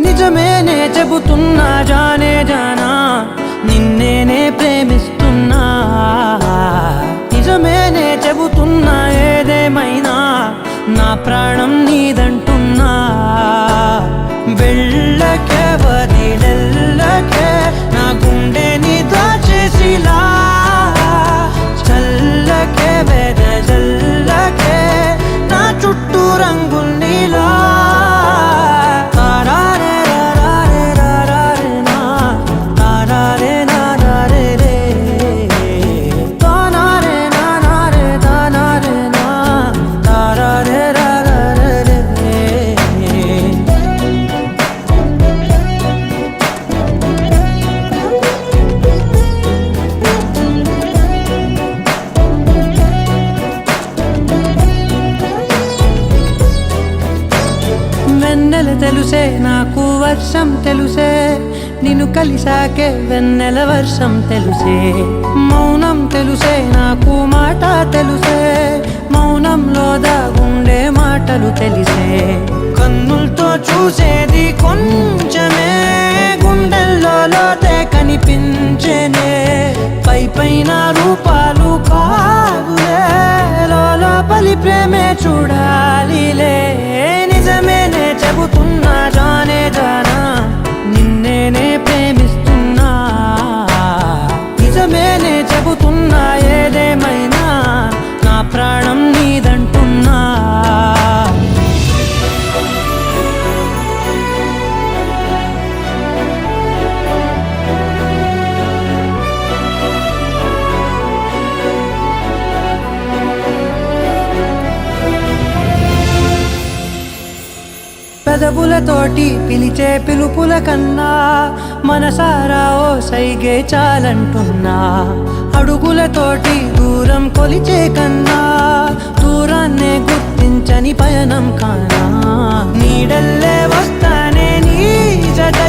నిజమేనే చెబుతున్నా జానే జానా నిన్నేనే ప్రేమిస్తున్నా నిజమేనే చెబుతున్నా ఏదేమైనా నా ప్రాణం నీదంటున్నా వెళ్ళకే వదిలెల్లకే నా గుండెని దాచేసిలా చల్లకే వెదజల్లకే నా చుట్టూ రంగుల్నిలా వెన్నెల తెలుసే నాకు వర్షం తెలుసే నిన్ను కలిసాకే వెన్నెల వర్షం తెలుసే మౌనం తెలుసే నాకు మాట తెలుసే మౌనంలో దాగుండే మాటలు తెలిసే కన్నులతో చూసేది కొంచెమే గుండెల్లో లోతే కనిపించేనే పై పైన రూపాలు కాదులే లోపలి ప్రేమే చూడాలిలే నిజమేనే చెబుతున్నా జానే జానా నిన్నేనే ప్రేమిస్తున్నా నిజమేనే చెబుతున్నా ఏదేమైనా నా ప్రాణం నీదంటున్నా పెదవులతోటి పిలిచే పిలుపుల కన్నా మనసారా ఓ సైగే చాలంటున్నా అడుగులతోటి దూరం కొలిచే కన్నా దూరాన్నే గుర్తించని పయనం కానా నీడల్లే వస్తానే నీ జత